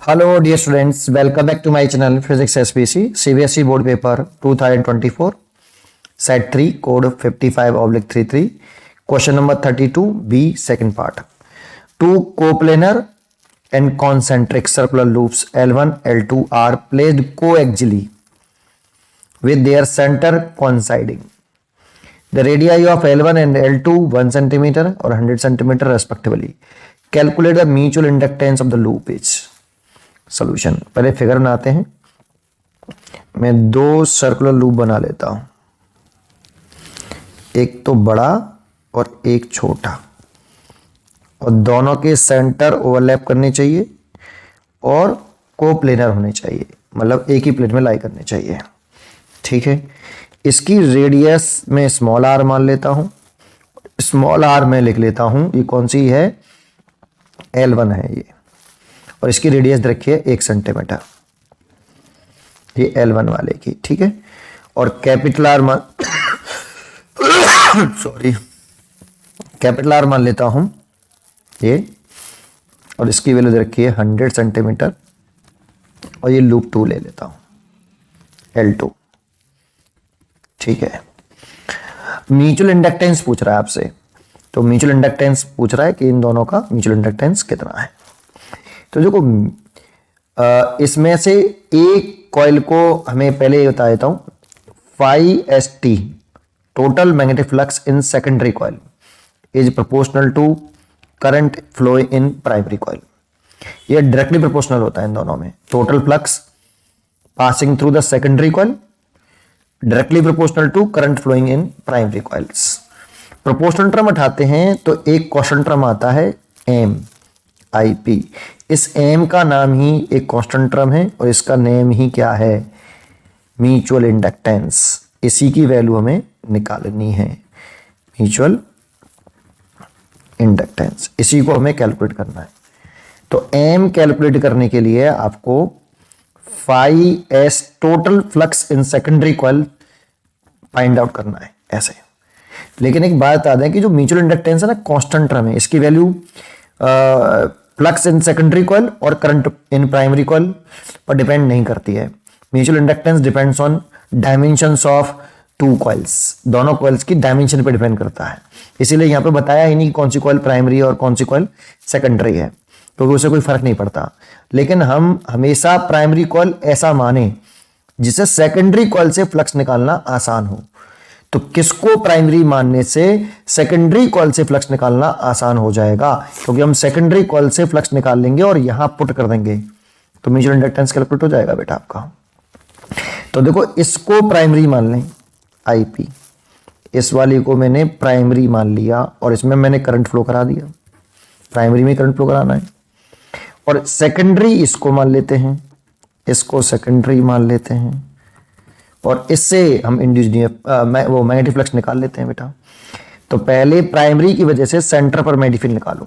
Hello dear students, welcome back to my channel Physics SPC CBSE Board Paper 2024 Set 3 Code 55/33 Question number 32B second part. Two coplanar and concentric circular loops L1 L2 are placed coaxially with their center coinciding. The radii of L1 and L2 1 cm or 100 cm respectively. Calculate the mutual inductance of the loop is. Solution पहले figure बनाते हैं। मैं दो circular loop बना लेता हूं, एक तो बड़ा और एक छोटा, और दोनों के सेंटर ओवरलैप करने चाहिए और कोप्लेनर होने चाहिए, मतलब एक ही प्लेन में लाई करने चाहिए। ठीक है, इसकी रेडियस में स्मॉल आर मान लेता हूं। स्मॉल आर में लिख लेता हूं, ये कौन सी है, L1 है ये, और इसकी रेडियस रखिए 1 सेंटीमीटर, ये L1 वाले की। ठीक है, और कैपिटल आर मान सॉरी कैपिटल आर मान लेता हूं ये, और इसकी वैल्यू रखिए 100 सेंटीमीटर, और ये लूप 2 ले लेता हूं L2। ठीक है, म्यूचुअल इंडक्टेंस पूछ रहा है आपसे, तो म्यूचुअल इंडक्टेंस पूछ रहा है कि इन दोनों का म्यूचुअल इंडक्टेंस कितना है। तो देखो, इसमें से एक कॉइल को हमें पहले ये बता देता हूं, phi st total magnetic flux in secondary coil is proportional to current flow in primary coil. ये डायरेक्टली प्रोपोर्शनल होता है इन दोनों में। Total flux passing through the secondary coil directly proportional to current flowing in primary coils. Proportional term उठाते हैं तो एक कांस्टेंट टर्म आता है m IP। इस m का नाम ही एक कांस्टेंट टर्म है और इसका नेम ही क्या है, म्यूचुअल इंडक्टेंस। इसी की वैल्यू हमें निकालनी है, म्यूचुअल इंडक्टेंस, इसी को हमें कैलकुलेट करना है। तो m कैलकुलेट करने के लिए आपको phi s total flux in secondary coil find out करना है ऐसे। लेकिन एक बात बता दें कि जो म्यूचुअल इंडक्टेंस है ना, कांस्टेंट टर्म है, इसकी value flux in secondary coil और करंट इन प्राइमरी कॉइल पर डिपेंड नहीं करती है। Mutual inductance depends on dimensions of two coils, दोनों कॉइल्स की डायमेंशन पे डिपेंड करता है। इसीलिए यहां पे बताया ही नहीं कौन सी कॉइल प्राइमरी और कौन सी कॉइल सेकेंडरी है, क्योंकि उससे कोई फर्क नहीं पड़ता। लेकिन हम हमेशा प्राइमरी कॉइल ऐसा माने जिससे सेकेंडरी कॉइल से फ्लक्स निकालना आसान हो। तो किसको प्राइमरी मानने से सेकेंडरी कॉइल से फ्लक्स निकालना आसान हो जाएगा, क्योंकि हम सेकेंडरी कॉइल से फ्लक्स निकाल लेंगे और यहां पुट कर देंगे, तो म्यूचुअल इंडक्टेंस कैलकुलेट हो जाएगा बेटा आपका। तो देखो, इसको प्राइमरी मान लें IP, इस वाली को मैंने प्राइमरी मान लिया और इसमें मैंने करंट फ्लो करा दिया, प्राइमरी में करंट फ्लो कराना है। और सेकेंडरी इसको मान लेते हैं, इसको सेकेंडरी मान लेते हैं, और इससे हम वो मैग्नेटिक फ्लक्स निकाल लेते हैं बेटा। तो पहले प्राइमरी की वजह से सेंटर पर मैग्नेटिक फील्ड निकालो।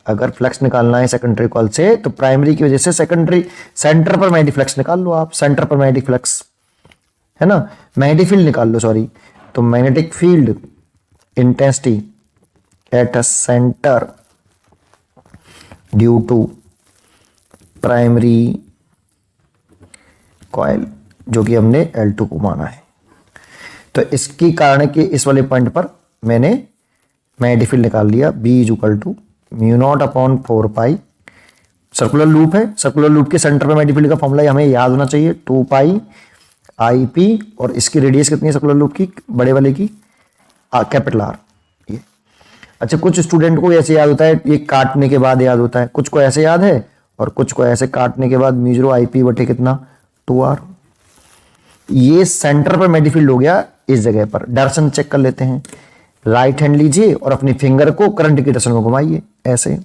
अगर फ्लक्स निकालना है सेकेंडरी कॉइल से तो प्राइमरी की वजह से सेकेंडरी सेंटर पर मैग्नेटिक फ्लक्स निकाल लो आप। सेंटर पर मैग्नेटिक फ्लक्स है ना, मैग्नेटिक फील्ड निकाल लो, सॉरी। तो magnetic field intensity at a centre due to primary coil, जो कि हमने L2 को माना है। तो इसकी कारण कि इस वाले पॉइंट पर मैंने मैग्नेटिक फील्ड निकाल लिया, B is equal to μ0/4π। Circular loop है, सर्कुलर लूप के सेंटर पर मैग्नेटिक फील्ड का फॉर्मूला हमें याद होना चाहिए, 2π IP, और इसकी रेडियस कितनी है सर्कुलर लूप की, बड़े वाले की कैपिटल R। ये अच्छा, कुछ स्टूडेंट को ऐसे याद होता है, ये काटने के बाद याद होता है, कुछ को ऐसे याद है और कुछ को ऐसे काटने के बाद μ0 IP बटे कितना 2R। ये सेंटर पर मैग्नेटिक फील्ड हो गया इस जगह पर। डायरेक्शन चेक कर लेते हैं, राइट हैंड लीजिए और अपनी फिंगर को करंट की डायरेक्शन में घुमाइए, ऐसे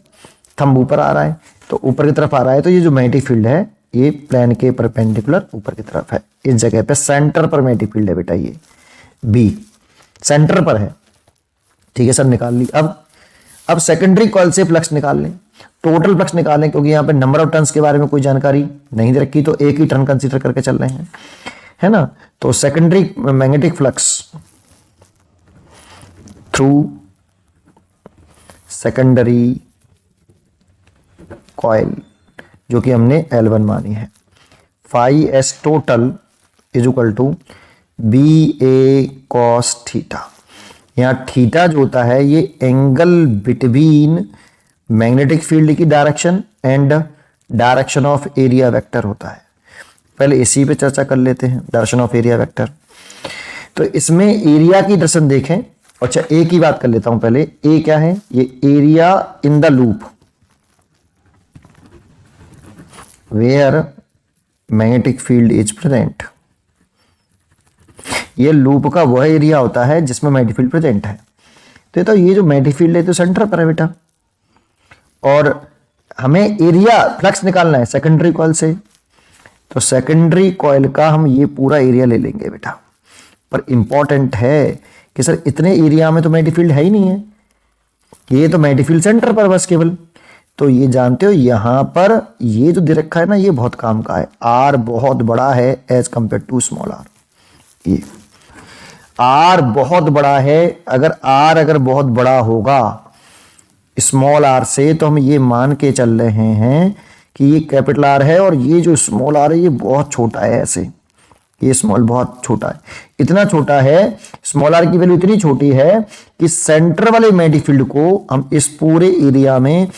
थंब ऊपर आ रहा है तो ऊपर की तरफ आ रहा है, तो ये जो मैग्नेटिक फील्ड है ये प्लेन के परपेंडिकुलर ऊपर की तरफ है। इस जगह पे सेंटर पर मैग्नेटिक फील्ड है बेटा, ये B सेंटर पर है। ठीक है सर, निकाल ली। अब सेकेंडरी कॉइल से फ्लक्स निकाल लें, टोटल फ्लक्स निकालें, क्योंकि यहाँ पे नंबर ऑफ टर्न्स के बारे में कोई जानकारी नहीं दे रखी, तो एक ही टर्न कंसीडर करके चल रहे हैं, है ना। तो secondary magnetic flux through secondary coil जो कि हमने L1 मानी है। Phi S total is equal to B A cos theta. यहाँ थीटा जो होता है ये एंगल बिटवीन मैग्नेटिक फील्ड की direction and direction of area vector होता है। पहले इसी पे चर्चा कर लेते हैं, डायरेक्शन ऑफ एरिया वेक्टर। तो इसमें एरिया की डायरेक्शन देखें। अच्छा, ए की बात कर लेता हूं पहले। ए क्या है? ये area in the loop where magnetic field is present. ये लूप का वह एरिया होता है जिसमें मैग्नेटिक फील्ड प्रेजेंट है। तो ये जो मैग्नेटिक फील्ड है तो सेंटर पर है बेटा, और हमें एरिया फ्लक्स निकालना है सेकेंडरी कॉइल से। तो सेकेंडरी कॉइल का हम ये पूरा एरिया ले लेंगे बेटा। पर इंपॉर्टेंट है कि सर इतने एरिया में तो मैग्नेटिक फील्ड है ही नहीं है, ये तो मैग्नेटिक फील्ड सेंटर पर बस केवल। तो ये जानते हो यहां पर ये जो दे रखा है ना, ये बहुत काम का है। आर बहुत बड़ा है as compared to small R. ये आर बहुत बड़ा है। अगर बहुत बड़ा होगा स्मॉल आर से, तो हम ये मान के चल रहे हैं कि ये कैपिटल आर है और ये जो स्मॉल आर है ये बहुत छोटा है। ऐसे ये स्मॉल बहुत छोटा है, इतना छोटा है, स्मॉल आर की वैल्यू इतनी छोटी है कि सेंटर वाले मैग्नेटिक फील्ड को हम इस पूरे एरिया में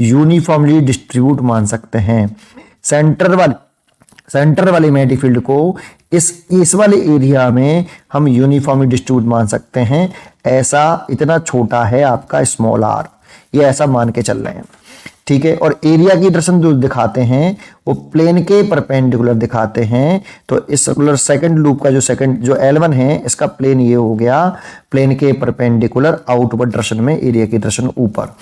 यूनिफॉर्मली डिस्ट्रीब्यूट मान सकते हैं। सेंटर वाले मैग्नेटिक फील्ड को इस वाले एरिया में हम यूनिफॉर्मली डिस्ट्रीब्यूट मान सकते हैं। ऐसा इतना छोटा है आपका स्मॉल आर, ये ऐसा मान के चल रहे हैं, ठीक है। और एरिया की डायरेक्शन जो दिखाते हैं वो प्लेन के परपेंडिकुलर दिखाते हैं। तो इस सर्कुलर सेकंड लूप का जो L1 है, इसका प्लेन ये हो गया, प्लेन के परपेंडिकुलर आउटवर्ड डायरेक्शन में एरिया की डायरेक्शन ऊपर।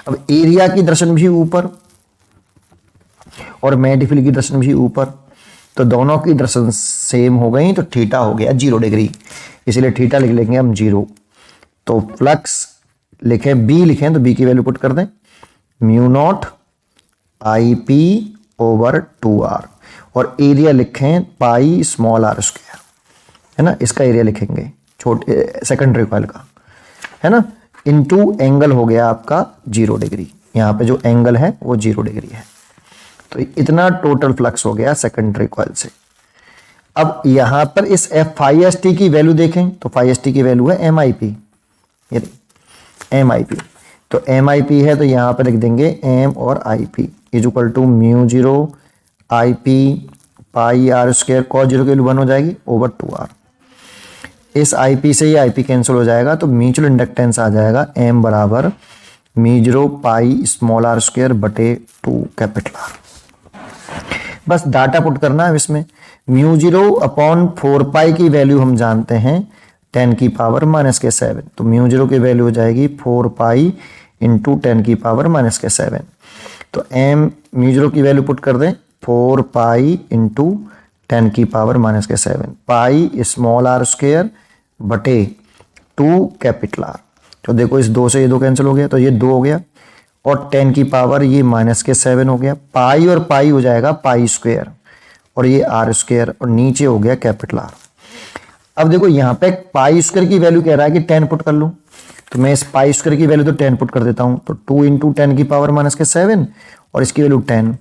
अब एरिया की डायरेक्शन भी ऊपर और मैग्नेटिक फील्ड की डायरेक्शन भी ऊपर, तो दोनों की डायरेक्शन सेम हो गई, तो थीटा हो गया 0 डिग्री। इसलिए थीटा लिख लेंगे हम 0। तो फ्लक्स लिखें बी, लिखें तो बी की वैल्यू पुट कर दें, mu not I P over 2r, और एरिया लिखें पाई स्मॉल आर स्क्वायर, है ना। इसका एरिया लिखेंगे छोटे सेकेंडरी कॉइल का, है ना, इनटू एंगल हो गया आपका 0 डिग्री। यहाँ पे जो एंगल है वो 0 डिग्री है। तो इतना टोटल फ्लक्स हो गया सेकेंडरी कॉइल से। अब यहां पर इस फाई एस टी की वैल्यू देखें, तो फाई एस टी की वैल्यू है M I P, M I P. तो एम आई पी है तो यहां पर लिख देंगे एम और I P is equal to mu 0 I P pi R square, cos 0 की वैल्यू 1 हो जाएगी ओवर 2r। इस आई पी से ये आई पी कैंसिल हो जाएगा, तो म्यूचुअल इंडक्टेंस आ जाएगा एम बराबर mu 0 pi small R square बटे 2 कैपिटल आर। बस डाटा पुट करना है इसमें। म्यू 0 अपॉन 4 पाई की वैल्यू हम जानते हैं 10 की पावर माइनस के 7, तो म्यू 0 की वैल्यू हो जाएगी 4 पाई इंटू 10 की पावर माइनस के 7। तो एम म्यू 0 की वैल्यू पुट कर दें 4 पाई इंटू 10 की पावर माइनस के 7, पाई स्मॉल आर स्क्वायर बटे 2 कैपिटल आर। तो देखो इस 2 से ये 2 कैंसिल हो गया, तो ये 2 हो गया, और 10 की पावर ये माइनस के 7 हो गया, पाई और पाई हो जाएगा पाई स्क्वायर, और ये आर स्क्वायर, और नीचे हो गया कैपिटल आर। अब देखो यहाँ पे पाई स्क्वायर की वैल्यू कह रहा है कि 10 पुट कर लूं, तो मैं इस पाई स्क्वायर की वैल्यू तो 10 पुट कर देता हूं, तो 2 इंटू 10 की पावर माइनस के 7 और इसकी वैल्यू 10।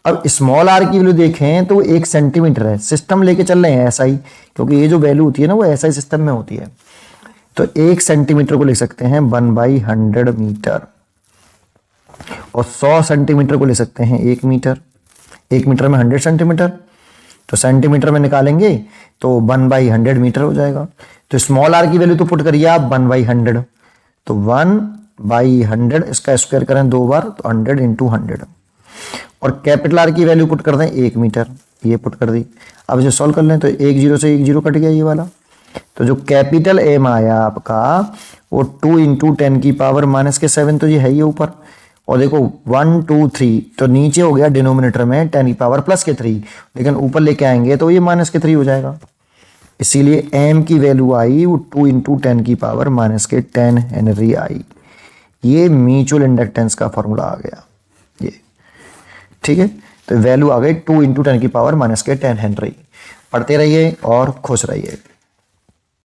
अब स्मॉल आर की वैल्यू देखें तो 1 सेंटीमीटर है, सिस्टम लेके चल रहे हैं ऐसा ही, क्योंकि ये जो वैल्यू होती है ना वो ऐसा ही सिस्टम में होती है। तो 1 सेंटीमीटर को लिख सकते हैं 1/100 मीटर, और 100 सेंटीमीटर को ले सकते हैं 1 मीटर। 1 मीटर में 100 सेंटीमीटर, तो सेंटीमीटर में निकालेंगे तो 1/100 मीटर हो जाएगा। तो स्मॉल आर की वैल्यू तो पुट करिए आप 1/100, तो 1/100 इसका स्क्वायर करें 2 बार, तो 100 इंटू 100, और कैपिटल आर की वैल्यू पुट कर दें 1 मीटर, ये पुट कर दी। अब इसे सॉल्व कर लें तो 1 0 से 1 0 कट गया ये वाला, तो जो कैपिटल एम आया आपका वो 2 इंटू 10 की पावर माइनस के 7, तो ये है ये ऊपर, और देखो 1 2 3, तो नीचे हो गया डिनोमिनेटर में 10 की पावर प्लस के 3, लेकिन ऊपर लेके आएंगे तो ये माइनस के 3 हो जाएगा। इसीलिए एम की वैल्यू आई वो 2 इंटू 10 की पावर माइनस के 10 हेनरी आई। ये म्यूचुअल इंडक्टेंस का फॉर्मूला आ गया ये, ठीक है। तो वैल्यू आ गई 2 इंटू 10 की पावर माइनस के 10 हेनरी। पढ़ते रहिए और खुश रहिए।